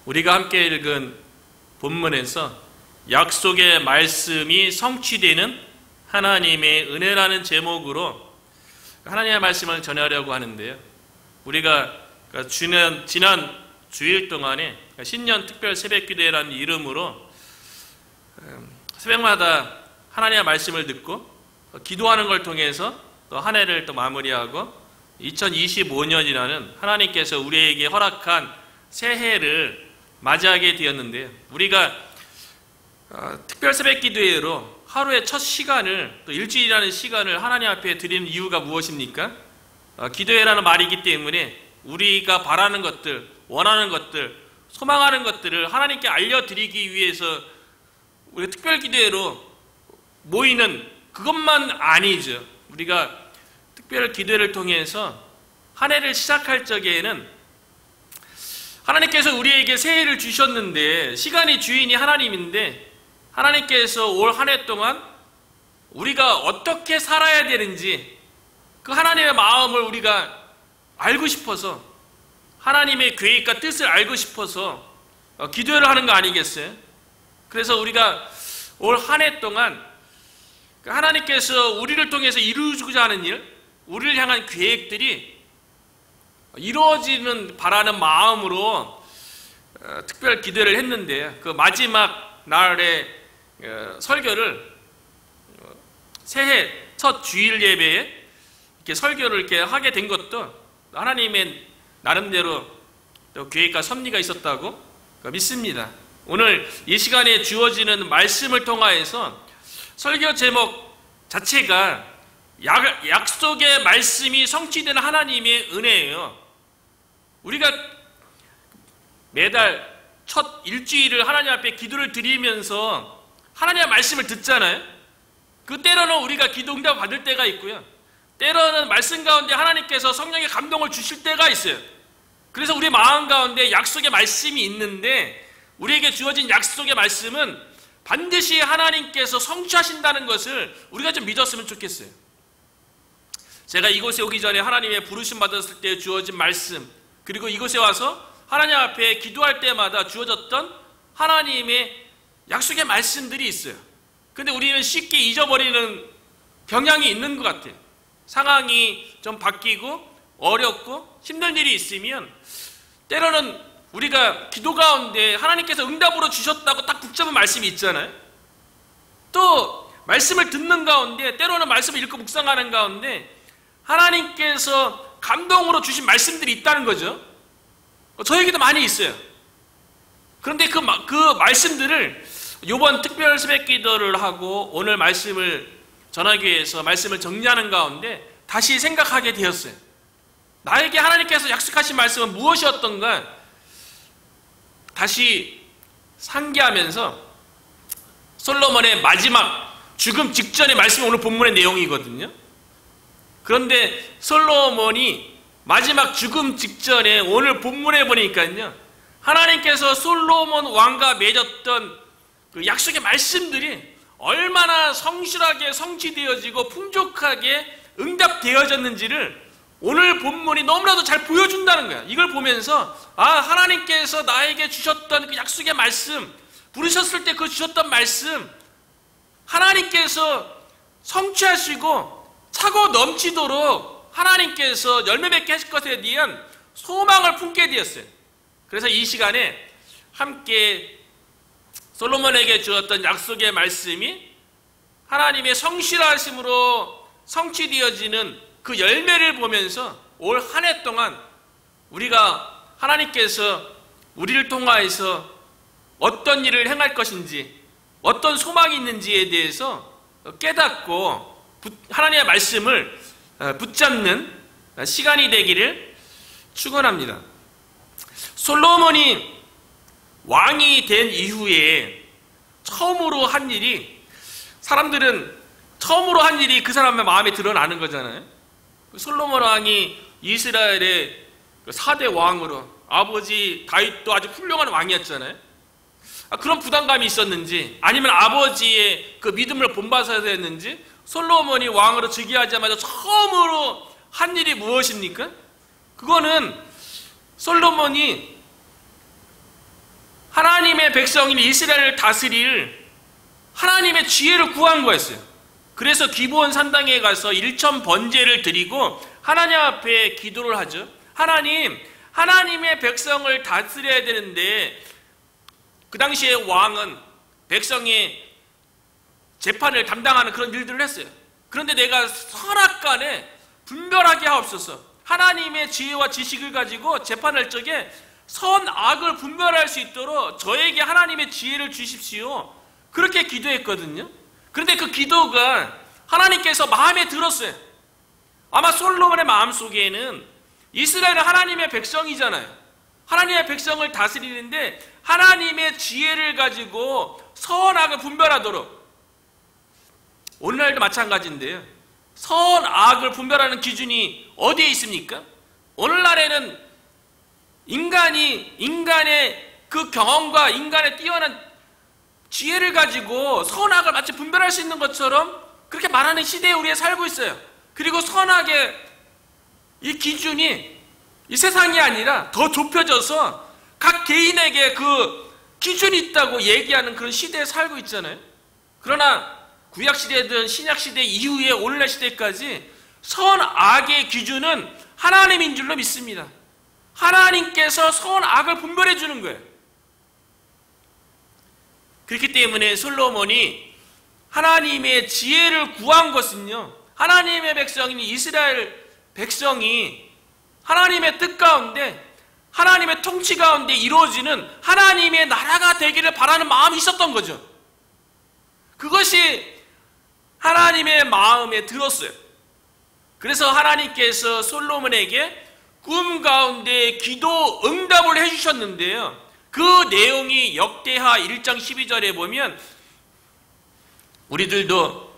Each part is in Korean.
우리가 함께 읽은 본문에서 약속의 말씀이 성취되는 하나님의 은혜라는 제목으로 하나님의 말씀을 전하려고 하는데요. 우리가 지난 주일 동안에 신년 특별 새벽기도회라는 이름으로 새벽마다 하나님의 말씀을 듣고 기도하는 걸 통해서 또 한 해를 또 마무리하고 2025년이라는 하나님께서 우리에게 허락한 새해를 맞이하게 되었는데요. 우리가 특별 새벽기도회로 하루의 첫 시간을 또 일주일이라는 시간을 하나님 앞에 드리는 이유가 무엇입니까? 기도회라는 말이기 때문에 우리가 바라는 것들, 원하는 것들, 소망하는 것들을 하나님께 알려드리기 위해서 우리가 특별 기도회로 모이는 그것만 아니죠. 우리가 특별 기도회를 통해서 한 해를 시작할 적에는 하나님께서 우리에게 새해를 주셨는데 시간의 주인이 하나님인데 하나님께서 올 한 해 동안 우리가 어떻게 살아야 되는지 그 하나님의 마음을 우리가 알고 싶어서 하나님의 계획과 뜻을 알고 싶어서 기도회를 하는 거 아니겠어요? 그래서 우리가 올 한 해 동안 하나님께서 우리를 통해서 이루고자 하는 일, 우리를 향한 계획들이 이루어지는 바라는 마음으로 특별 기도를 했는데 그 마지막 날의 설교를 새해 첫 주일 예배에 이렇게 설교를 이렇게 하게 된 것도 하나님의 나름대로 또 계획과 섭리가 있었다고 믿습니다. 오늘 이 시간에 주어지는 말씀을 통하여서 설교 제목 자체가 약속의 말씀이 성취되는 하나님의 은혜예요. 우리가 매달 첫 일주일을 하나님 앞에 기도를 드리면서 하나님의 말씀을 듣잖아요. 그 때로는 우리가 기도 응답 받을 때가 있고요. 때로는 말씀 가운데 하나님께서 성령의 감동을 주실 때가 있어요. 그래서 우리 마음 가운데 약속의 말씀이 있는데 우리에게 주어진 약속의 말씀은 반드시 하나님께서 성취하신다는 것을 우리가 좀 믿었으면 좋겠어요. 제가 이곳에 오기 전에 하나님의 부르심 받았을 때 주어진 말씀, 그리고 이곳에 와서 하나님 앞에 기도할 때마다 주어졌던 하나님의 약속의 말씀들이 있어요. 근데 우리는 쉽게 잊어버리는 경향이 있는 것 같아요. 상황이 좀 바뀌고 어렵고 힘든 일이 있으면 때로는 우리가 기도 가운데 하나님께서 응답으로 주셨다고 딱 붙잡은 말씀이 있잖아요. 또 말씀을 듣는 가운데 때로는 말씀을 읽고 묵상하는 가운데 하나님께서 감동으로 주신 말씀들이 있다는 거죠. 저에게도 많이 있어요. 그런데 그 말씀들을 이번 특별 새벽 기도를 하고 오늘 말씀을 전하기 위해서 말씀을 정리하는 가운데 다시 생각하게 되었어요. 나에게 하나님께서 약속하신 말씀은 무엇이었던가 다시 상기하면서 솔로몬의 마지막 죽음 직전의 말씀이 오늘 본문의 내용이거든요. 그런데 솔로몬이 마지막 죽음 직전에 오늘 본문에 보니까요, 하나님께서 솔로몬 왕과 맺었던 그 약속의 말씀들이 얼마나 성실하게 성취되어지고 풍족하게 응답되어졌는지를 오늘 본문이 너무나도 잘 보여준다는 거야. 이걸 보면서 하나님께서 나에게 주셨던 그 약속의 말씀, 부르셨을 때 그 주셨던 말씀 하나님께서 성취하시고 차고 넘치도록 하나님께서 열매 맺게 하실 것에 대한 소망을 품게 되었어요. 그래서 이 시간에 함께 솔로몬에게 주었던 약속의 말씀이 하나님의 성실하심으로 성취되어지는 그 열매를 보면서 올 한 해 동안 우리가 하나님께서 우리를 통하여서 어떤 일을 행할 것인지 어떤 소망이 있는지에 대해서 깨닫고 하나님의 말씀을 붙잡는 시간이 되기를 축원합니다. 솔로몬이 왕이 된 이후에 처음으로 한 일이, 사람들은 처음으로 한 일이 그 사람의 마음에 드러나는 거잖아요. 솔로몬 왕이 이스라엘의 4대 왕으로, 아버지 다윗도 아주 훌륭한 왕이었잖아요. 그런 부담감이 있었는지, 아니면 아버지의 그 믿음을 본받아야 했는지, 솔로몬이 왕으로 즉위하자마자 처음으로 한 일이 무엇입니까? 그거는 솔로몬이 하나님의 백성인 이스라엘을 다스릴 하나님의 지혜를 구한 거였어요. 그래서 기브온 산당에 가서 일천 번제를 드리고 하나님 앞에 기도를 하죠. 하나님, 하나님의 백성을 다스려야 되는데 그 당시에 왕은 백성의 재판을 담당하는 그런 일들을 했어요. 그런데 내가 선악간에 분별하게 하옵소서. 하나님의 지혜와 지식을 가지고 재판할 적에 선악을 분별할 수 있도록 저에게 하나님의 지혜를 주십시오. 그렇게 기도했거든요. 그런데 그 기도가 하나님께서 마음에 들었어요. 아마 솔로몬의 마음속에는 이스라엘은 하나님의 백성이잖아요. 하나님의 백성을 다스리는데 하나님의 지혜를 가지고 선악을 분별하도록, 오늘날도 마찬가지인데요. 선악을 분별하는 기준이 어디에 있습니까? 오늘날에는 인간의 그 경험과 인간의 뛰어난 지혜를 가지고 선악을 마치 분별할 수 있는 것처럼 그렇게 말하는 시대에 우리가 살고 있어요. 그리고 선악의 이 기준이 이 세상이 아니라 더 좁혀져서 각 개인에게 그 기준이 있다고 얘기하는 그런 시대에 살고 있잖아요. 그러나 구약시대든 신약시대 이후에 오늘날 시대까지 선악의 기준은 하나님인 줄로 믿습니다. 하나님께서 선악을 분별해 주는 거예요. 그렇기 때문에 솔로몬이 하나님의 지혜를 구한 것은요, 하나님의 백성인 이스라엘 백성이 하나님의 뜻 가운데, 하나님의 통치 가운데 이루어지는 하나님의 나라가 되기를 바라는 마음이 있었던 거죠. 그것이 하나님의 마음에 들었어요. 그래서 하나님께서 솔로몬에게 꿈 가운데 기도 응답을 해주셨는데요, 그 내용이 역대하 1장 12절에 보면 우리들도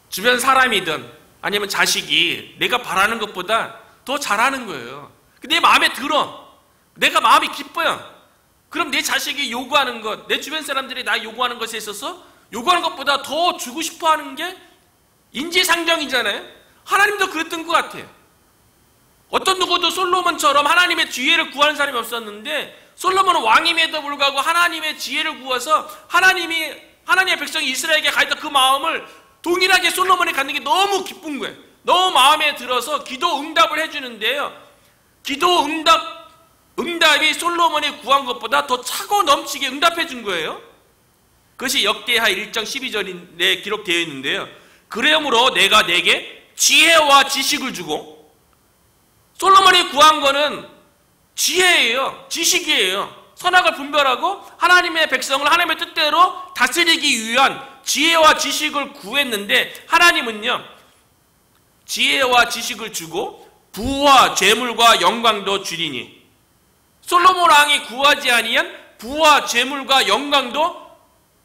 주변 사람이든 아니면 자식이 내가 바라는 것보다 더 잘하는 거예요. 내 마음에 들어. 내가 마음이 기뻐요. 그럼 내 자식이 요구하는 것, 내 주변 사람들이 나 요구하는 것에 있어서 요구하는 것보다 더 주고 싶어 하는 게 인지상정이잖아요. 하나님도 그랬던 것 같아요. 어떤 누구도 솔로몬처럼 하나님의 지혜를 구하는 사람이 없었는데 솔로몬은 왕임에도 불구하고 하나님의 지혜를 구해서 하나님의 백성이 이스라엘에게 가했던 그 마음을 동일하게 솔로몬이 갖는 게 너무 기쁜 거예요. 너무 마음에 들어서 기도 응답을 해주는데요, 기도 응답이 솔로몬이 구한 것보다 더 차고 넘치게 응답해 준 거예요. 그것이 역대하 1장 12절에 기록되어 있는데요, 그러므로 내가 내게 지혜와 지식을 주고, 솔로몬이 구한 거는 지혜예요. 지식이에요. 선악을 분별하고 하나님의 백성을 하나님의 뜻대로 다스리기 위한 지혜와 지식을 구했는데 하나님은요, 지혜와 지식을 주고 부와 재물과 영광도 주리니, 솔로몬 왕이 구하지 아니한 부와 재물과 영광도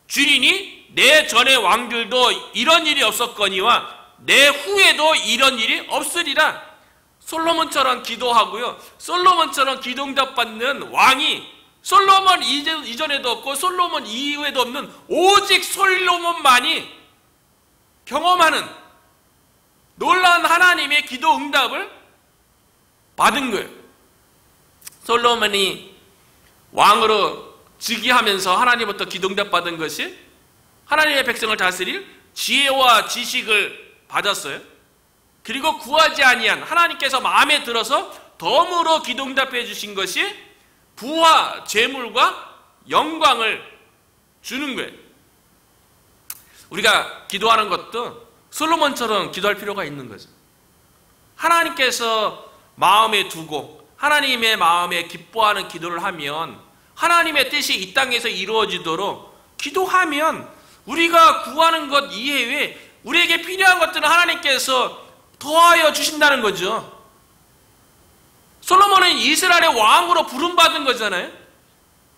주리니 내 전의 왕들도 이런 일이 없었거니와 내 후에도 이런 일이 없으리라. 솔로몬처럼 기도하고요, 솔로몬처럼 기도응답 받는 왕이 솔로몬 이전에도 없고 솔로몬 이후에도 없는 오직 솔로몬만이 경험하는 놀라운 하나님의 기도응답을 받은 거예요. 솔로몬이 왕으로 즉위하면서 하나님부터 기도응답 받은 것이 하나님의 백성을 다스릴 지혜와 지식을 받았어요. 그리고 구하지 아니한, 하나님께서 마음에 들어서 덤으로 기도응답해 주신 것이 부와 재물과 영광을 주는 거예요. 우리가 기도하는 것도 솔로몬처럼 기도할 필요가 있는 거죠. 하나님께서 마음에 두고 하나님의 마음에 기뻐하는 기도를 하면 하나님의 뜻이 이 땅에서 이루어지도록 기도하면 우리가 구하는 것 이외에 우리에게 필요한 것들은 하나님께서 더하여 주신다는 거죠. 솔로몬은 이스라엘의 왕으로 부름받은 거잖아요.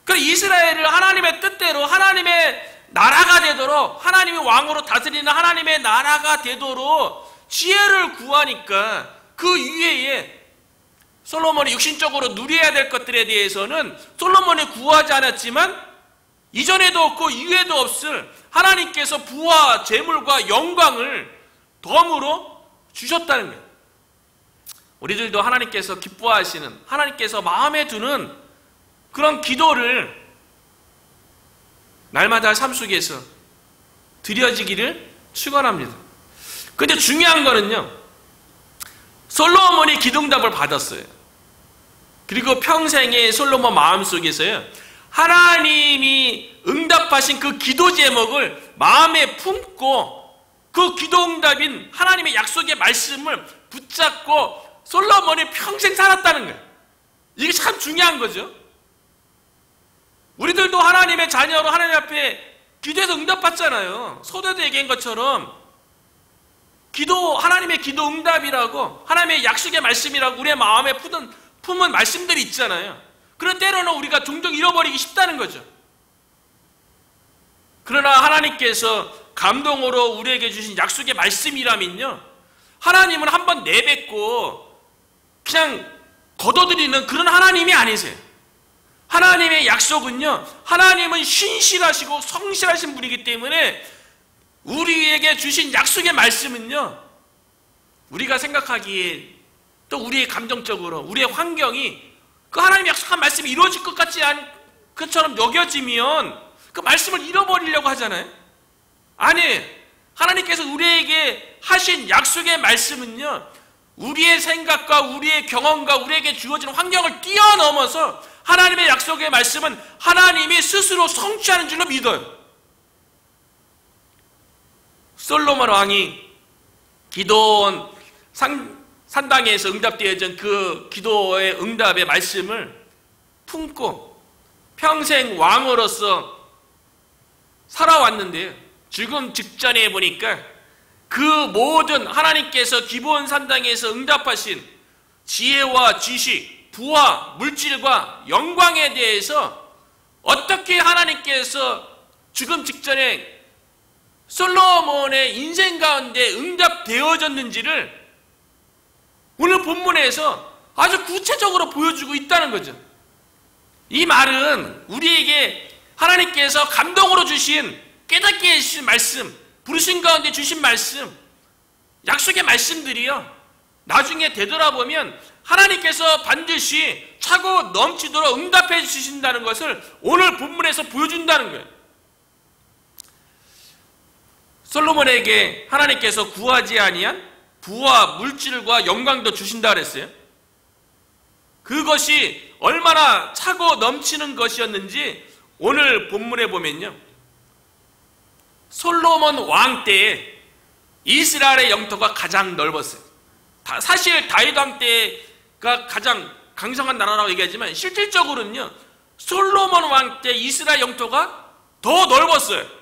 그래서 이스라엘을 하나님의 뜻대로 하나님의 나라가 되도록, 하나님이 왕으로 다스리는 하나님의 나라가 되도록 지혜를 구하니까 그 이외에 솔로몬이 육신적으로 누려야 될 것들에 대해서는 솔로몬이 구하지 않았지만 이전에도 없고 이후에도 없을 하나님께서 부와 재물과 영광을 덤으로 주셨다는 거예요. 우리들도 하나님께서 기뻐하시는, 하나님께서 마음에 두는 그런 기도를 날마다 삶 속에서 드려지기를 축원합니다. 근데 중요한 거는요, 솔로몬이 기도응답을 받았어요. 그리고 평생의 솔로몬 마음속에서요, 하나님이 응답하신 그 기도 제목을 마음에 품고 그 기도응답인 하나님의 약속의 말씀을 붙잡고 솔로몬이 평생 살았다는 거예요. 이게 참 중요한 거죠. 우리들도 하나님의 자녀로 하나님 앞에 기도해서 응답받잖아요. 소도도 얘기한 것처럼 하나님의 기도 응답이라고, 하나님의 약속의 말씀이라고 우리의 마음에 품은 말씀들이 있잖아요. 그런 때로는 우리가 종종 잃어버리기 쉽다는 거죠. 그러나 하나님께서 감동으로 우리에게 주신 약속의 말씀이라면요, 하나님은 한번 내뱉고 그냥 거둬들이는 그런 하나님이 아니세요. 하나님의 약속은요, 하나님은 신실하시고 성실하신 분이기 때문에 우리에게 주신 약속의 말씀은요, 우리가 생각하기에 또 우리의 감정적으로 우리의 환경이 그 하나님의 약속한 말씀이 이루어질 것 같지 않은 것처럼 여겨지면 그 말씀을 잃어버리려고 하잖아요. 아니, 하나님께서 우리에게 하신 약속의 말씀은요, 우리의 생각과 우리의 경험과 우리에게 주어지는 환경을 뛰어넘어서 하나님의 약속의 말씀은 하나님이 스스로 성취하는 줄로 믿어요. 솔로몬 왕이 기도원 산당에서 응답되어진 그 기도의 응답의 말씀을 품고 평생 왕으로서 살아왔는데요, 죽음 직전에 보니까 그 모든 하나님께서 기브온 산당에서 응답하신 지혜와 지식, 부와 물질과 영광에 대해서 어떻게 하나님께서 죽음 직전에 솔로몬의 인생 가운데 응답되어졌는지를 오늘 본문에서 아주 구체적으로 보여주고 있다는 거죠. 이 말은 우리에게 하나님께서 감동으로 주신, 깨닫게 해주신 말씀, 부르신 가운데 주신 말씀, 약속의 말씀들이요, 나중에 되돌아보면 하나님께서 반드시 차고 넘치도록 응답해 주신다는 것을 오늘 본문에서 보여준다는 거예요. 솔로몬에게 하나님께서 구하지 아니한 부와 물질과 영광도 주신다 그랬어요. 그것이 얼마나 차고 넘치는 것이었는지 오늘 본문에 보면요, 솔로몬 왕 때에 이스라엘의 영토가 가장 넓었어요. 사실 다윗 왕 때가 가장 강성한 나라라고 얘기하지만 실질적으로는요, 솔로몬 왕 때 이스라엘 영토가 더 넓었어요.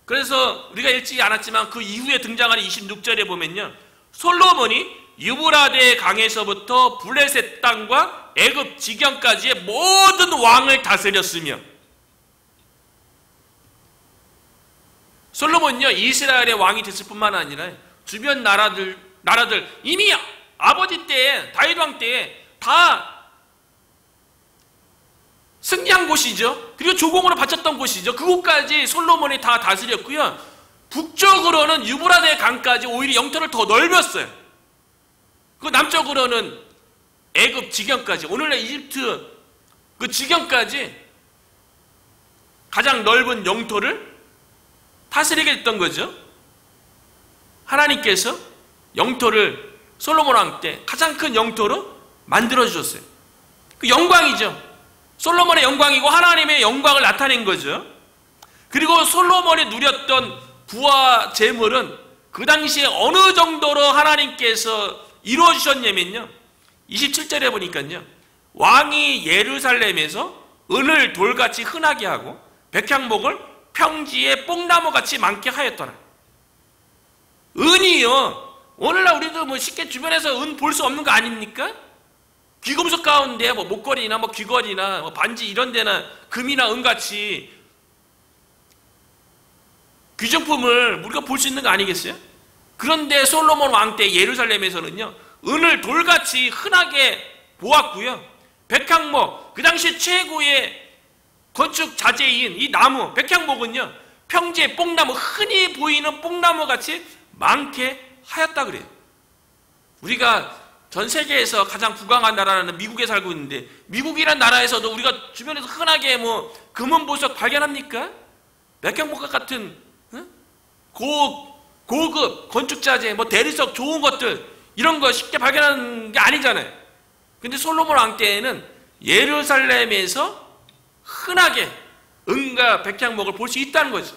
그래서 우리가 읽지 않았지만 그 이후에 등장하는 26절에 보면요, 솔로몬이 유브라데 강에서부터 블레셋 땅과 애굽 지경까지의 모든 왕을 다스렸으며, 솔로몬은요, 이스라엘의 왕이 됐을 뿐만 아니라 주변 나라들 이미 아버지 때에, 다윗 왕 때에 다 승리한 곳이죠. 그리고 조공으로 바쳤던 곳이죠. 그곳까지 솔로몬이 다 다스렸고요, 북쪽으로는 유브라데 강까지 오히려 영토를 더 넓혔어요. 그 남쪽으로는 애굽 지경까지, 오늘날 이집트 그 지경까지 가장 넓은 영토를 다스리게 됐던 거죠. 하나님께서 영토를 솔로몬 왕 때 가장 큰 영토로 만들어 주셨어요. 그 영광이죠. 솔로몬의 영광이고 하나님의 영광을 나타낸 거죠. 그리고 솔로몬이 누렸던 부와 재물은 그 당시에 어느 정도로 하나님께서 이루어 주셨냐면요, 27절에 보니까요, 왕이 예루살렘에서 은을 돌같이 흔하게 하고 백향목을 평지에 뽕나무같이 많게 하였더라. 은이요, 오늘날 우리도 뭐 쉽게 주변에서 은 볼 수 없는 거 아닙니까? 귀금속 가운데 뭐 목걸이나 뭐 귀걸이나 뭐 반지 이런 데나 금이나 은같이 귀중품을 우리가 볼 수 있는 거 아니겠어요? 그런데 솔로몬 왕 때 예루살렘에서는요, 은을 돌같이 흔하게 보았고요, 백향목, 그 당시 최고의 건축 자재인 이 나무 백향목은요, 평지의 뽕나무, 흔히 보이는 뽕나무같이 많게 하였다 그래요. 우리가 전 세계에서 가장 부강한 나라는 미국에 살고 있는데, 미국이란 나라에서도 우리가 주변에서 흔하게 뭐 금은 보석 발견합니까? 백향목과 같은 고급 건축자재, 뭐 대리석 좋은 것들 이런 거 쉽게 발견하는 게 아니잖아요. 근데 솔로몬 왕 때에는 예루살렘에서 흔하게 은과 백향목을 볼 수 있다는 거죠.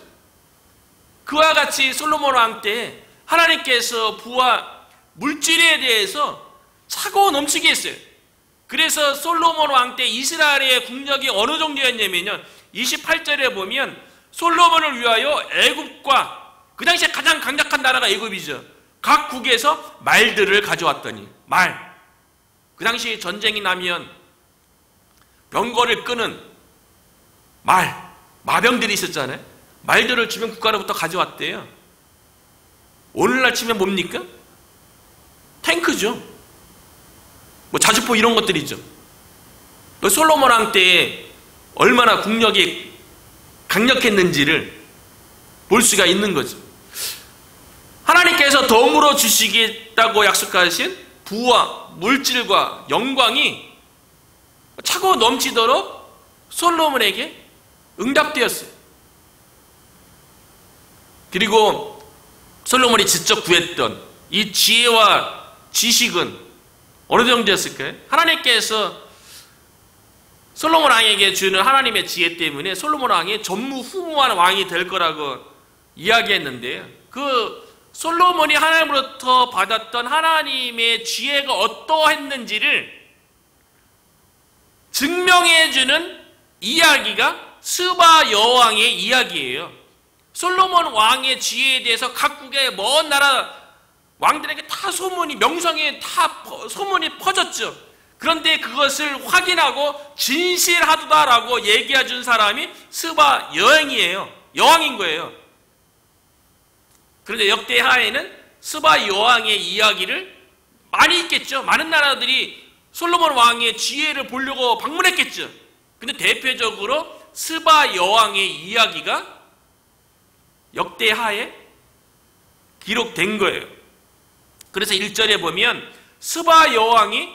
그와 같이 솔로몬 왕 때 하나님께서 부와 물질에 대해서 차고 넘치게 했어요. 그래서 솔로몬 왕 때 이스라엘의 국력이 어느 정도였냐면요, 28절에 보면 솔로몬을 위하여 애굽과, 그 당시에 가장 강력한 나라가 애굽이죠, 각 국에서 말들을 가져왔더니, 말, 그 당시 전쟁이 나면 병거를 끄는 마병들이 있었잖아요. 말들을 주변 국가로부터 가져왔대요. 오늘날 치면 뭡니까? 탱크죠. 뭐 자주포 이런 것들이죠. 솔로몬 왕 때에 얼마나 국력이 강력했는지를 볼 수가 있는 거죠. 하나님께서 덤으로 주시겠다고 약속하신 부와 물질과 영광이 차고 넘치도록 솔로몬에게 응답되었어요. 그리고 솔로몬이 직접 구했던 이 지혜와 지식은 어느 정도였을까요? 하나님께서 솔로몬 왕에게 주는 하나님의 지혜 때문에 솔로몬 왕이 전무후무한 왕이 될 거라고 이야기했는데요, 그 솔로몬이 하나님으로부터 받았던 하나님의 지혜가 어떠했는지를 증명해주는 이야기가 스바 여왕의 이야기예요. 솔로몬 왕의 지혜에 대해서 각국의 먼 나라 왕들에게 다 소문이, 명성에 다 소문이 퍼졌죠. 그런데 그것을 확인하고 진실하다라고 얘기해 준 사람이 스바 여왕인 거예요. 그런데 역대하에는 스바 여왕의 이야기를 많이 있겠죠. 많은 나라들이 솔로몬 왕의 지혜를 보려고 방문했겠죠. 근데 대표적으로 스바 여왕의 이야기가 역대하에 기록된 거예요. 그래서 1절에 보면 스바 여왕이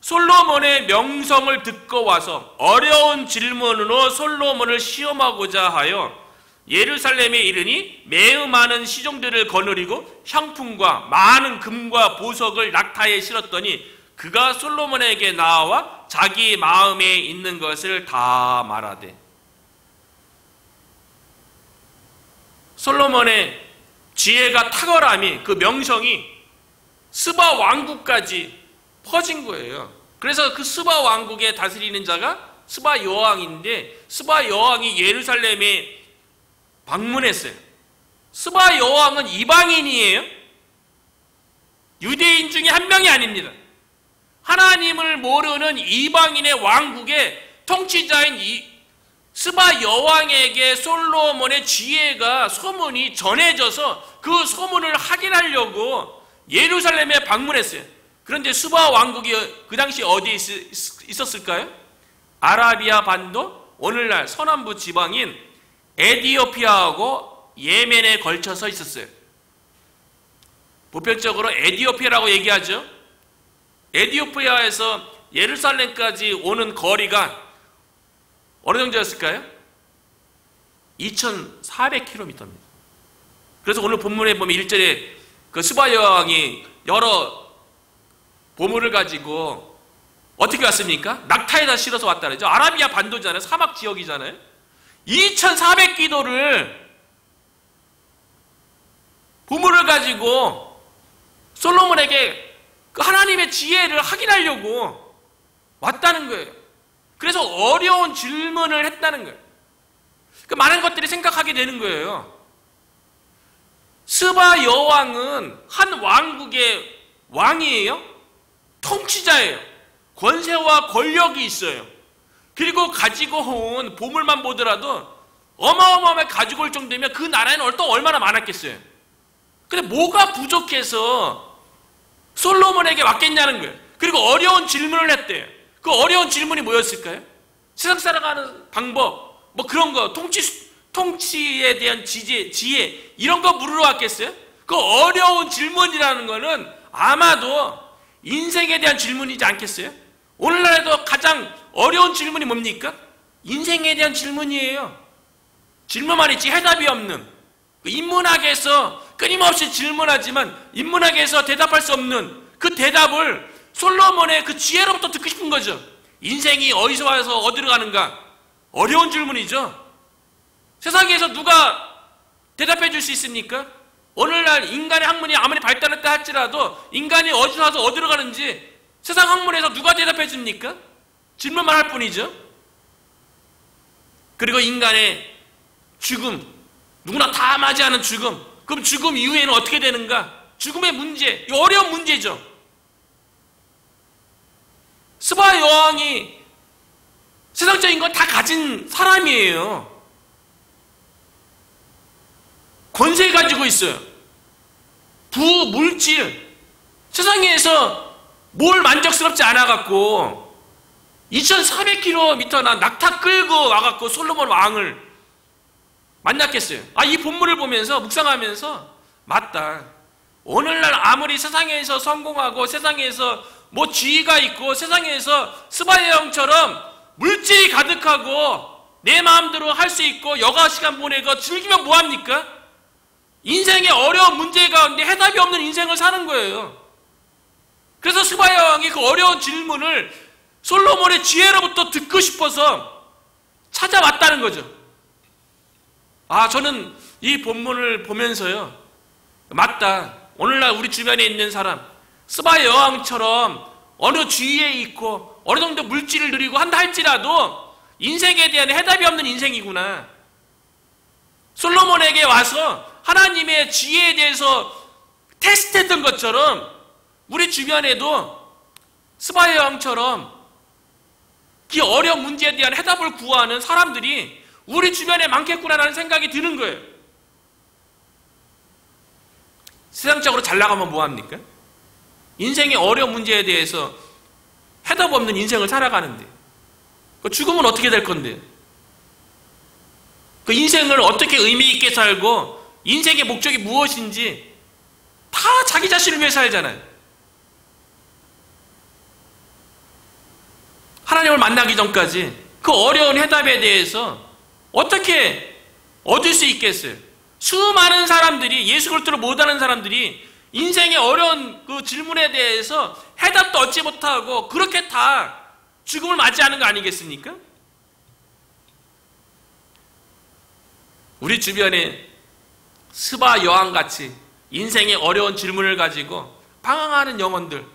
솔로몬의 명성을 듣고 와서 어려운 질문으로 솔로몬을 시험하고자 하여 예루살렘에 이르니 매우 많은 시종들을 거느리고 향품과 많은 금과 보석을 낙타에 실었더니 그가 솔로몬에게 나와 자기 마음에 있는 것을 다 말하되, 솔로몬의 지혜가 탁월함이, 그 명성이 스바 왕국까지 퍼진 거예요. 그래서 그 스바 왕국에 다스리는 자가 스바 여왕인데, 스바 여왕이 예루살렘에 방문했어요. 스바 여왕은 이방인이에요. 유대인 중에 한 명이 아닙니다. 하나님을 모르는 이방인의 왕국의 통치자인 스바 여왕에게 솔로몬의 지혜가 소문이 전해져서 그 소문을 확인하려고 예루살렘에 방문했어요. 그런데 스바 왕국이 그 당시 어디에 있었을까요? 아라비아 반도, 오늘날 서남부 지방인 에디오피아하고 예멘에 걸쳐서 있었어요. 보편적으로 에디오피아라고 얘기하죠. 에디오피아에서 예루살렘까지 오는 거리가 어느 정도였을까요? 2,400km입니다. 그래서 오늘 본문에 보면 1절에 그 스바 여왕이 여러 보물을 가지고 어떻게 왔습니까? 낙타에다 실어서 왔다 그러죠. 아라비아 반도잖아요. 사막 지역이잖아요. 2,400기도를 보물을 가지고 솔로몬에게 그 하나님의 지혜를 확인하려고 왔다는 거예요. 그래서 어려운 질문을 했다는 거예요. 그 많은 것들이 생각하게 되는 거예요. 스바 여왕은 한 왕국의 왕이에요. 통치자예요. 권세와 권력이 있어요. 그리고 가지고 온 보물만 보더라도 어마어마하게 가지고 올 정도면 그 나라에는 또 얼마나 많았겠어요. 근데 뭐가 부족해서 솔로몬에게 왔겠냐는 거예요. 그리고 어려운 질문을 했대요. 그 어려운 질문이 뭐였을까요? 세상 살아가는 방법, 뭐 그런 거, 통치에 대한 지혜 이런 거 물으러 왔겠어요? 그 어려운 질문이라는 거는 아마도 인생에 대한 질문이지 않겠어요? 오늘날에도 가장 어려운 질문이 뭡니까? 인생에 대한 질문이에요. 질문만 있지 해답이 없는, 인문학에서 끊임없이 질문하지만 인문학에서 대답할 수 없는 그 대답을 솔로몬의 그 지혜로부터 듣고 싶은 거죠. 인생이 어디서 와서 어디로 가는가? 어려운 질문이죠. 세상에서 누가 대답해 줄 수 있습니까? 오늘날 인간의 학문이 아무리 발달했다 할지라도 인간이 어디서 와서 어디로 가는지 세상 학문에서 누가 대답해 줍니까? 질문만 할 뿐이죠. 그리고 인간의 죽음, 누구나 다 맞이하는 죽음, 그럼 죽음 이후에는 어떻게 되는가? 죽음의 문제, 이 어려운 문제죠. 스바 여왕이 세상적인 건 다 가진 사람이에요. 권세 가지고 있어요. 부, 물질, 세상에서 뭘 만족스럽지 않아갖고 2400km나 낙타 끌고 와갖고 솔로몬 왕을 만났겠어요. 이 본문을 보면서 묵상하면서 맞다. 오늘날 아무리 세상에서 성공하고 세상에서 뭐 지위가 있고 세상에서 스바 여왕처럼 물질이 가득하고 내 마음대로 할 수 있고 여가 시간 보내고 즐기면 뭐합니까? 인생의 어려운 문제 가운데 해답이 없는 인생을 사는 거예요. 그래서 스바 여왕이 그 어려운 질문을 솔로몬의 지혜로부터 듣고 싶어서 찾아왔다는 거죠. 저는 이 본문을 보면서요, 맞다. 오늘날 우리 주변에 있는 사람, 스바 여왕처럼 어느 주위에 있고 어느 정도 물질을 누리고 한다 할지라도 인생에 대한 해답이 없는 인생이구나. 솔로몬에게 와서 하나님의 지혜에 대해서 테스트했던 것처럼 우리 주변에도 스바 여왕처럼 그 어려운 문제에 대한 해답을 구하는 사람들이 우리 주변에 많겠구나라는 생각이 드는 거예요. 세상적으로 잘 나가면 뭐합니까? 인생의 어려운 문제에 대해서 해답 없는 인생을 살아가는데 죽으면 어떻게 될 건데? 그 인생을 어떻게 의미 있게 살고 인생의 목적이 무엇인지 다 자기 자신을 위해 살잖아요. 하나님을 만나기 전까지 그 어려운 해답에 대해서 어떻게 얻을 수 있겠어요? 수많은 사람들이, 예수 그리스도를 못하는 사람들이 인생의 어려운 그 질문에 대해서 해답도 얻지 못하고 그렇게 다 죽음을 맞이하는 거 아니겠습니까? 우리 주변에 스바 여왕같이 인생의 어려운 질문을 가지고 방황하는 영혼들,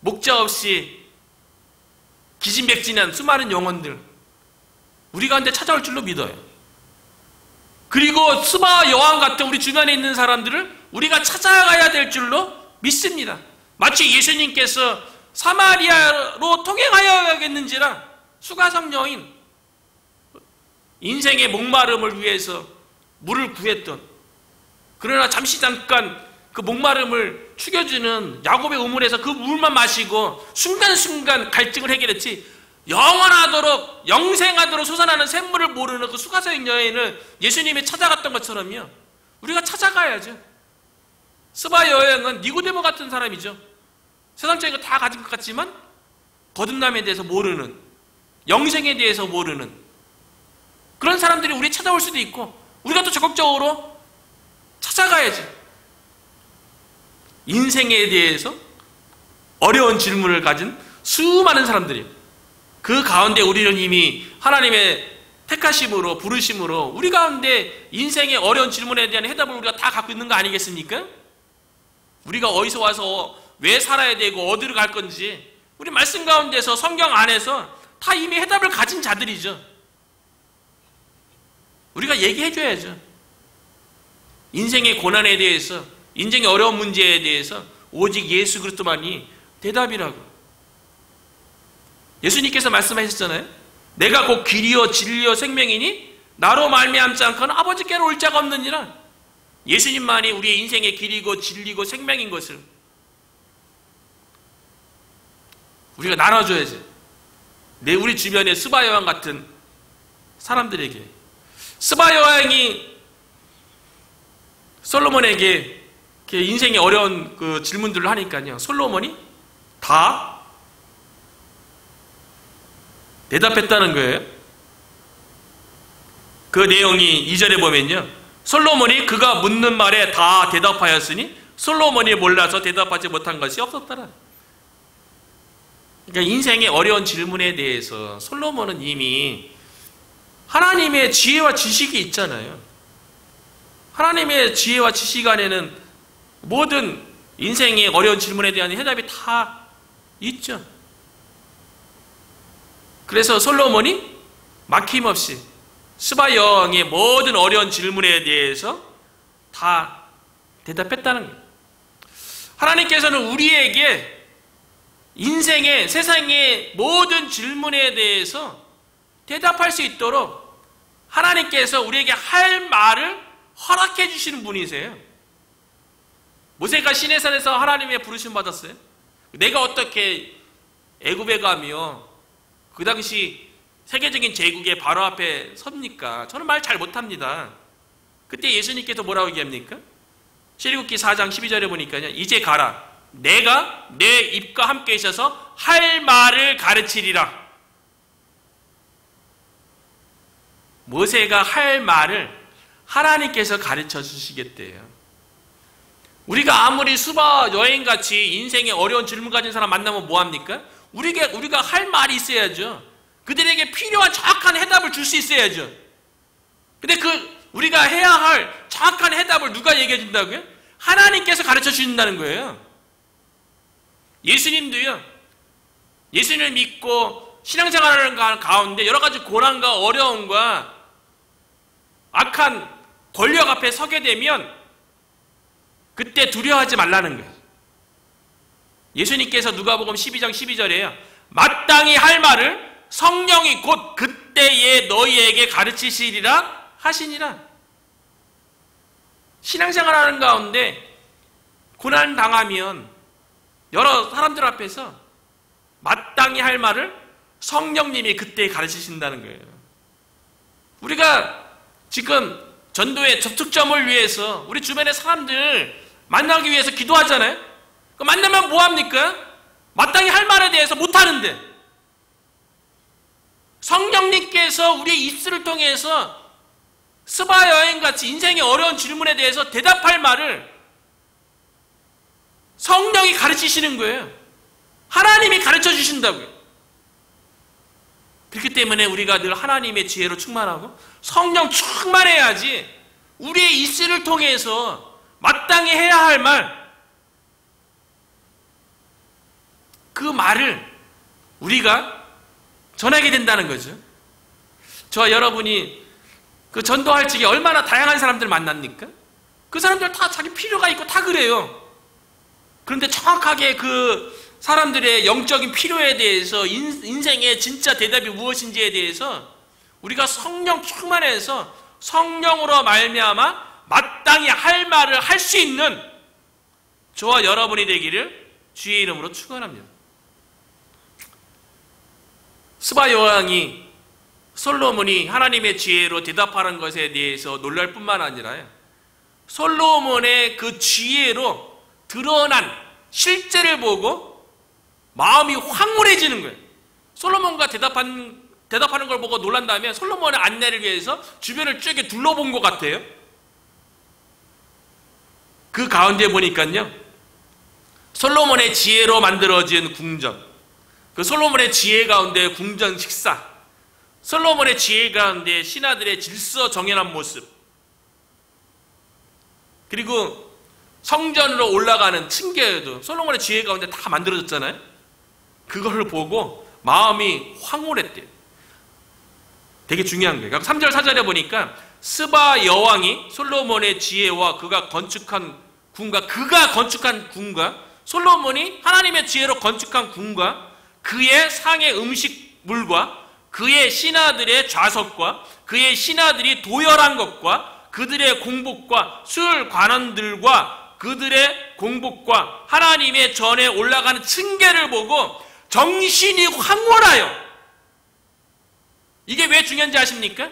목자 없이 기진맥진한 수많은 영혼들, 우리 가운데 찾아올 줄로 믿어요. 그리고 스바 여왕 같은 우리 주변에 있는 사람들을 우리가 찾아가야 될 줄로 믿습니다. 마치 예수님께서 사마리아로 통행하여야겠는지라 수가성 여인, 인생의 목마름을 위해서 물을 구했던, 그러나 잠깐 그 목마름을 축여주는 야곱의 우물에서 그 물만 마시고 순간순간 갈증을 해결했지, 영원하도록 영생하도록 솟아나는 샘물을 모르는 그 수가성 여인을 예수님이 찾아갔던 것처럼요, 우리가 찾아가야죠. 스바 여왕은 니고데모 같은 사람이죠. 세상적인 거 다 가진 것 같지만 거듭남에 대해서 모르는, 영생에 대해서 모르는 그런 사람들이 우리 찾아올 수도 있고, 우리가 또 적극적으로 찾아가야지. 인생에 대해서 어려운 질문을 가진 수많은 사람들이, 그 가운데 우리는 이미 하나님의 택하심으로, 부르심으로 우리 가운데 인생의 어려운 질문에 대한 해답을 우리가 다 갖고 있는 거 아니겠습니까? 우리가 어디서 와서 왜 살아야 되고 어디로 갈 건지 우리 말씀 가운데서, 성경 안에서 다 이미 해답을 가진 자들이죠. 우리가 얘기해 줘야죠. 인생의 고난에 대해서, 인생의 어려운 문제에 대해서 오직 예수 그리스도만이 대답이라고. 예수님께서 말씀하셨잖아요. 내가 곧 길이요 진리요 생명이니 나로 말미암지 않고는 아버지께로 올 자가 없느니라. 예수님만이 우리의 인생의 길이고 진리고 생명인 것을 우리가 나눠줘야지. 우리 주변에 스바 여왕 같은 사람들에게. 스바 여왕이 솔로몬에게 인생의 어려운 그 질문들을 하니까요, 솔로몬이 다 대답했다는 거예요. 그 내용이 2절에 보면요, 솔로몬이 그가 묻는 말에 다 대답하였으니 솔로몬이 몰라서 대답하지 못한 것이 없었더라. 그러니까 인생의 어려운 질문에 대해서 솔로몬은 이미 하나님의 지혜와 지식이 있잖아요. 하나님의 지혜와 지식 안에는 모든 인생의 어려운 질문에 대한 해답이 다 있죠. 그래서 솔로몬이 막힘없이 스바 여왕의 모든 어려운 질문에 대해서 다 대답했다는 거예요. 하나님께서는 우리에게 인생의, 세상의 모든 질문에 대해서 대답할 수 있도록 하나님께서 우리에게 할 말을 허락해 주시는 분이세요. 모세가 시내산에서 하나님의 부르심 받았어요. 내가 어떻게 애굽에 가며 그 당시 세계적인 제국의 바로 앞에 섭니까? 저는 말 잘 못합니다. 그때 예수님께서 뭐라고 얘기합니까? 출애굽기 4장 12절에 보니까요, 이제 가라. 내가 내 입과 함께 있어서 할 말을 가르치리라. 모세가 할 말을 하나님께서 가르쳐 주시겠대요. 우리가 아무리 수바 여행같이 인생에 어려운 질문 가진 사람 만나면 뭐합니까? 우리가 할 말이 있어야죠. 그들에게 필요한 정확한 해답을 줄 수 있어야죠. 근데 우리가 해야 할 정확한 해답을 누가 얘기해 준다고요? 하나님께서 가르쳐 주신다는 거예요. 예수님도요, 예수님을 믿고 신앙생활하는 가운데 여러 가지 고난과 어려움과 악한 권력 앞에 서게 되면 그때 두려워하지 말라는 거예요. 예수님께서 누가복음 12장 12절에요. 마땅히 할 말을 성령이 곧 그때에 너희에게 가르치시리라 하시니라. 신앙생활하는 가운데 고난 당하면 여러 사람들 앞에서 마땅히 할 말을 성령님이 그때 가르치신다는 거예요. 우리가 지금 전도의 접촉점을 위해서 우리 주변의 사람들 만나기 위해서 기도하잖아요. 만나면 뭐합니까? 마땅히 할 말에 대해서 못하는데 성령님께서 우리의 입술을 통해서 스바 여행같이 인생의 어려운 질문에 대해서 대답할 말을 성령이 가르치시는 거예요. 하나님이 가르쳐 주신다고요. 그렇기 때문에 우리가 늘 하나님의 지혜로 충만하고 성령 충만해야지 우리의 입술을 통해서 마땅히 해야 할 말, 그 말을 우리가 전하게 된다는 거죠. 저와 여러분이 그 전도할 적에 얼마나 다양한 사람들 만납니까? 그 사람들 다 자기 필요가 있고 다 그래요. 그런데 정확하게 그 사람들의 영적인 필요에 대해서 인생의 진짜 대답이 무엇인지에 대해서 우리가 성령 충만해서 성령으로 말미암아 마땅히 할 말을 할 수 있는 저와 여러분이 되기를 주의 이름으로 축원합니다. 스바 여왕이 솔로몬이 하나님의 지혜로 대답하는 것에 대해서 놀랄 뿐만 아니라요, 솔로몬의 그 지혜로 드러난 실제를 보고 마음이 황홀해지는 거예요. 솔로몬과 대답하는 걸 보고 놀란 다음에 솔로몬의 안내를 위해서 주변을 쭉 둘러본 것 같아요. 그 가운데 보니까요, 솔로몬의 지혜로 만들어진 궁전, 그 솔로몬의 지혜 가운데 궁전 식사, 솔로몬의 지혜 가운데 신하들의 질서 정연한 모습, 그리고 성전으로 올라가는 층계도 솔로몬의 지혜 가운데 다 만들어졌잖아요. 그걸 보고 마음이 황홀했대요. 되게 중요한 거예요. 3절 4절에 보니까 스바 여왕이 솔로몬의 지혜와 그가 건축한 궁과 솔로몬이 하나님의 지혜로 건축한 궁과 그의 상의 음식물과 그의 신하들의 좌석과 그의 신하들이 도열한 것과 그들의 공복과 술 관원들과 그들의 공복과 하나님의 전에 올라가는 층계를 보고 정신이 황홀하여. 이게 왜 중요한지 아십니까?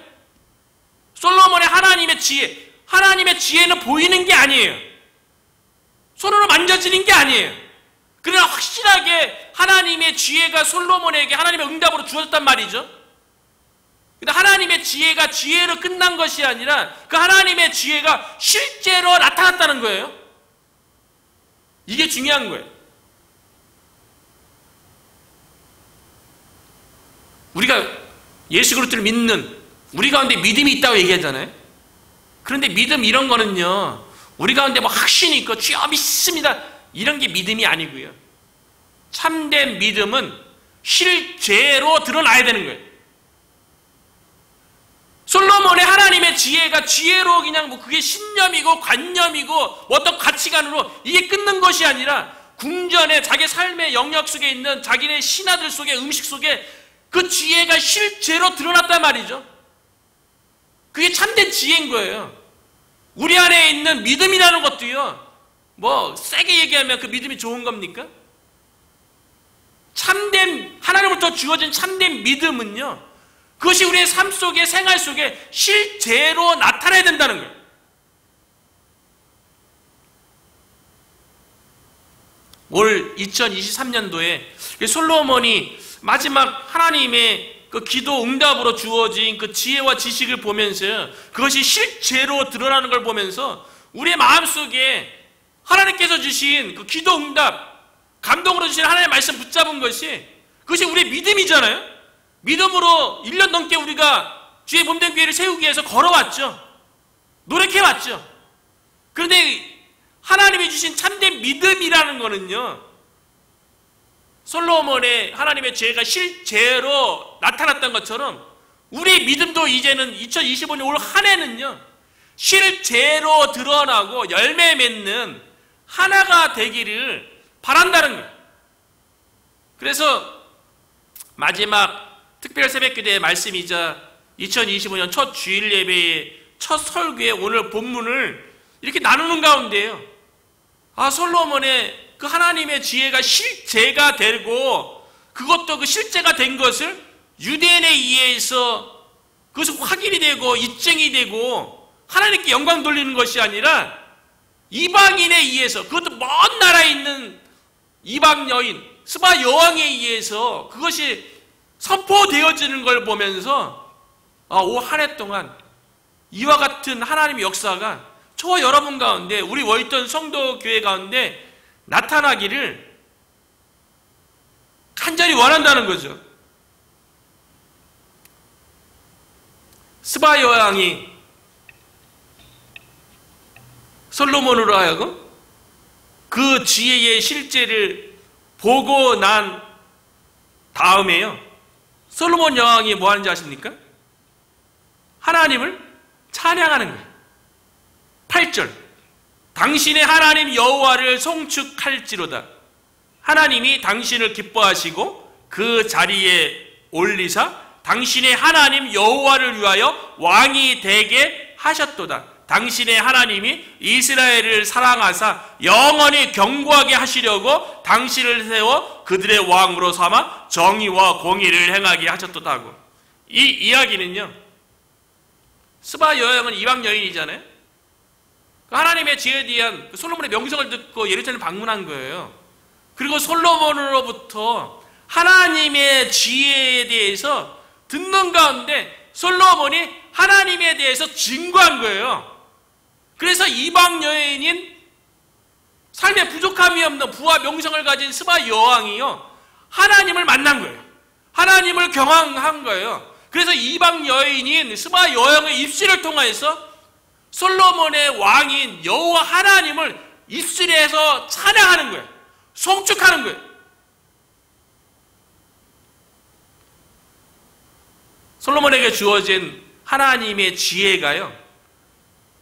솔로몬의 하나님의 지혜는 보이는 게 아니에요. 손으로 만져지는 게 아니에요. 그러나 확실하게 하나님의 지혜가 솔로몬에게 하나님의 응답으로 주어졌단 말이죠. 근데 하나님의 지혜가 지혜로 끝난 것이 아니라 그 하나님의 지혜가 실제로 나타났다는 거예요. 이게 중요한 거예요. 우리가 예수 그리스도를 믿는 우리 가운데 믿음이 있다고 얘기하잖아요. 그런데 믿음 이런 거는요, 우리 가운데 뭐 확신이 있고 주여 믿습니다 이런 게 믿음이 아니고요. 참된 믿음은 실제로 드러나야 되는 거예요. 솔로몬의 하나님의 지혜가 지혜로 그냥 뭐 그게 신념이고 관념이고 어떤 가치관으로 이게 끊는 것이 아니라 궁전에 자기 삶의 영역 속에 있는 자기네 신하들 속에 음식 속에 그 지혜가 실제로 드러났단 말이죠. 그게 참된 지혜인 거예요. 우리 안에 있는 믿음이라는 것도요, 뭐 세게 얘기하면 그 믿음이 좋은 겁니까? 참된 하나님으로부터 주어진 참된 믿음은요, 그것이 우리의 삶 속에 생활 속에 실제로 나타나야 된다는 거예요. 올 2023년도에 솔로몬이 마지막 하나님의 그 기도 응답으로 주어진 그 지혜와 지식을 보면서 그것이 실제로 드러나는 걸 보면서 우리의 마음속에 하나님께서 주신 그 기도 응답, 감동으로 주신 하나님의 말씀 붙잡은 것이 그것이 우리의 믿음이잖아요. 믿음으로 1년 넘게 우리가 주의 몸된 교회를 세우기 위해서 걸어왔죠. 노력해왔죠. 그런데 하나님이 주신 참된 믿음이라는 거는요, 솔로몬의 하나님의 지혜가 실제로 나타났던 것처럼 우리의 믿음도 이제는 2025년 올 한 해는요, 실제로 드러나고 열매 맺는 하나가 되기를 바란다는 거예요. 그래서 마지막 특별 새벽기도의 말씀이자 2025년 첫 주일 예배의 첫 설교의 오늘 본문을 이렇게 나누는 가운데요, 솔로몬의 그 하나님의 지혜가 실제가 되고 그것도 그 실제가 된 것을 유대인에 의해서 그것이 확인이 되고 입증이 되고 하나님께 영광 돌리는 것이 아니라 이방인에 의해서, 그것도 먼 나라에 있는 이방 여인 스바 여왕에 의해서 그것이 선포되어지는 걸 보면서 올 한 해 동안 이와 같은 하나님의 역사가 저와 여러분 가운데, 우리 워이턴 성도 교회 가운데 나타나기를 간절히 원한다는 거죠. 스바 여왕이 솔로몬으로 하여금 그 지혜의 실제를 보고 난 다음에요, 솔로몬 여왕이 뭐 하는지 아십니까? 하나님을 찬양하는 거예요. 8절, 당신의 하나님 여호와를 송축할지로다. 하나님이 당신을 기뻐하시고 그 자리에 올리사 당신의 하나님 여호와를 위하여 왕이 되게 하셨도다. 당신의 하나님이 이스라엘을 사랑하사 영원히 경고하게 하시려고 당신을 세워 그들의 왕으로 삼아 정의와 공의를 행하게 하셨도다 하고, 이 이야기는요, 스바 여왕은 이방 여인이잖아요. 하나님의 지혜에 대한 솔로몬의 명성을 듣고 예루살렘을 방문한 거예요. 그리고 솔로몬으로부터 하나님의 지혜에 대해서 듣는 가운데 솔로몬이 하나님에 대해서 증거한 거예요. 그래서 이방 여인인 삶에 부족함이 없는 부와 명성을 가진 스바 여왕이요, 하나님을 만난 거예요. 하나님을 경험한 거예요. 그래서 이방 여인인 스바 여왕의 입술을 통해서 솔로몬의 왕인 여호와 하나님을 입술에서 찬양하는 거예요. 송축하는 거예요. 솔로몬에게 주어진 하나님의 지혜가요,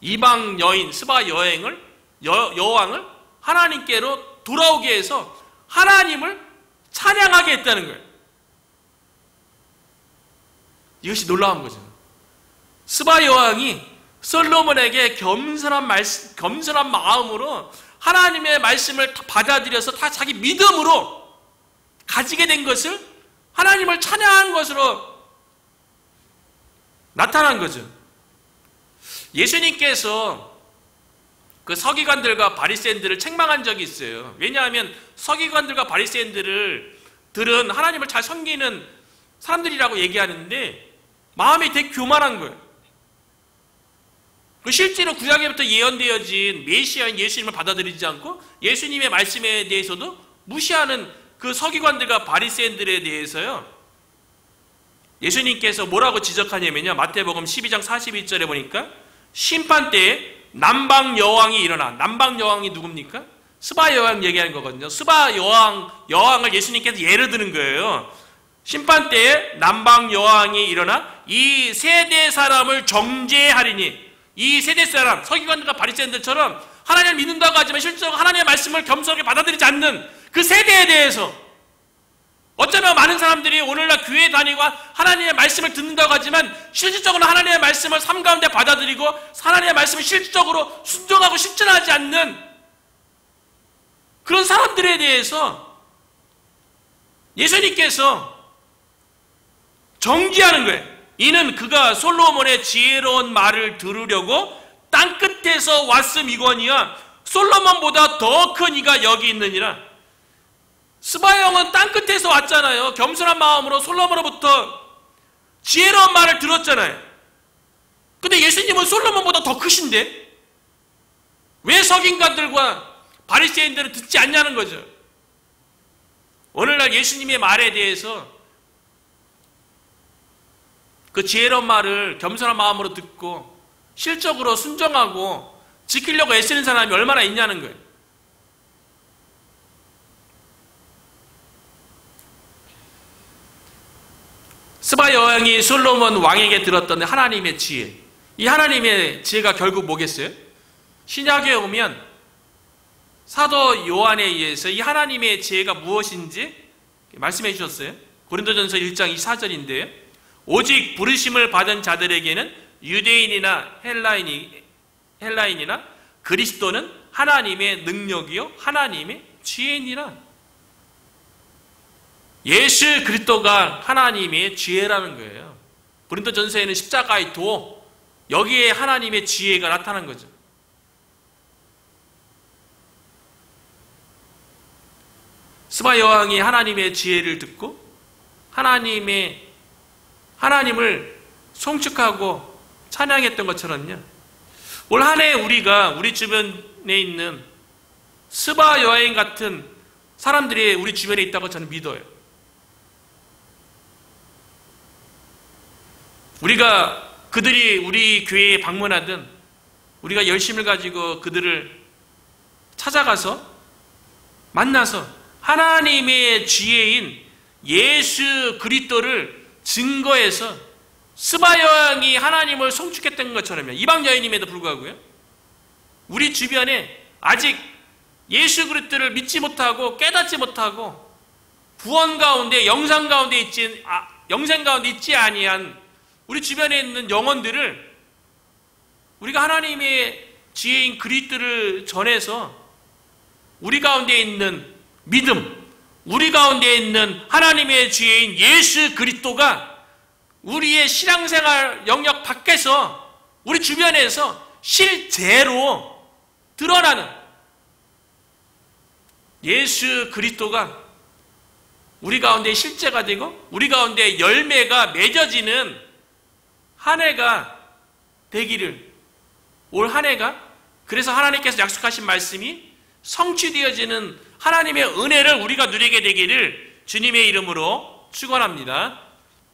이방 여인 스바 여왕을 하나님께로 돌아오게 해서 하나님을 찬양하게 했다는 거예요. 이것이 놀라운 거죠. 스바 여왕이 솔로몬에게 겸손한 마음으로 하나님의 말씀을 받아들여서 다 자기 믿음으로 가지게 된 것을 하나님을 찬양한 것으로 나타난 거죠. 예수님께서 그 서기관들과 바리새인들을 책망한 적이 있어요. 왜냐하면 서기관들과 바리새인들은 하나님을 잘 섬기는 사람들이라고 얘기하는데 마음이 되게 교만한 거예요. 실제로 구약에부터 예언되어진 메시아인 예수님을 받아들이지 않고 예수님의 말씀에 대해서도 무시하는 그 서기관들과 바리새인들에 대해서요, 예수님께서 뭐라고 지적하냐면요, 마태복음 12장 41절에 보니까 심판 때에 남방 여왕이 일어나. 남방 여왕이 누굽니까? 스바 여왕 얘기하는 거거든요. 스바 여왕을 예수님께서 예를 드는 거예요. 심판 때에 남방 여왕이 일어나 이 세대 사람을 정죄하리니, 이 세대 사람, 서기관들과 바리새인들처럼 하나님을 믿는다고 하지만 실제로 하나님의 말씀을 겸손하게 받아들이지 않는 그 세대에 대해서, 어쩌면 많은 사람들이 오늘날 교회에 다니고 하나님의 말씀을 듣는다고 하지만 실질적으로 하나님의 말씀을 삶 가운데 받아들이고 하나님의 말씀을 실질적으로 순종하고 실천하지 않는 그런 사람들에 대해서 예수님께서 정죄하는 거예요. 이는 그가 솔로몬의 지혜로운 말을 들으려고 땅끝에서 왔음이거니와 솔로몬보다 더 큰 이가 여기 있느니라. 스바 여왕은 땅끝에서 왔잖아요. 겸손한 마음으로 솔로몬으로부터 지혜로운 말을 들었잖아요. 근데 예수님은 솔로몬보다 더 크신데 왜 서기관들과 바리새인들은 듣지 않냐는 거죠. 오늘날 예수님의 말에 대해서 그 지혜로운 말을 겸손한 마음으로 듣고 실적으로 순종하고 지키려고 애쓰는 사람이 얼마나 있냐는 거예요. 스바 여왕이 솔로몬 왕에게 들었던 하나님의 지혜, 이 하나님의 지혜가 결국 뭐겠어요? 신약에 오면 사도 요한에 의해서 이 하나님의 지혜가 무엇인지 말씀해 주셨어요. 고린도전서 1장 24절인데요. 오직 부르심을 받은 자들에게는 유대인이나 헬라인이나 그리스도는 하나님의 능력이요 하나님의 지혜니라. 예수 그리스도가 하나님의 지혜라는 거예요. 고린도전서에는 십자가의 도, 여기에 하나님의 지혜가 나타난 거죠. 스바 여왕이 하나님의 지혜를 듣고 하나님을 송축하고 찬양했던 것처럼요, 올 한 해 우리가 우리 주변에 있는 스바 여왕 같은 사람들이 우리 주변에 있다고 저는 믿어요. 우리가 그들이 우리 교회에 방문하든 우리가 열심을 가지고 그들을 찾아가서 만나서 하나님의 지혜인 예수 그리스도를 증거해서 스바 여왕이 하나님을 송축했던 것처럼요, 이방 여인임에도 불구하고요, 우리 주변에 아직 예수 그리스도를 믿지 못하고 깨닫지 못하고 구원 가운데 영생 가운데 있지 아니한 우리 주변에 있는 영혼들을 우리가 하나님의 지혜인 그리스도를 전해서 우리 가운데 있는 믿음, 우리 가운데 있는 하나님의 지혜인 예수 그리스도가 우리의 신앙생활 영역 밖에서 우리 주변에서 실제로 드러나는 예수 그리스도가 우리 가운데 실제가 되고 우리 가운데 열매가 맺어지는 한 해가 되기를, 올 한 해가 그래서 하나님께서 약속하신 말씀이 성취되어지는 하나님의 은혜를 우리가 누리게 되기를 주님의 이름으로 축원합니다.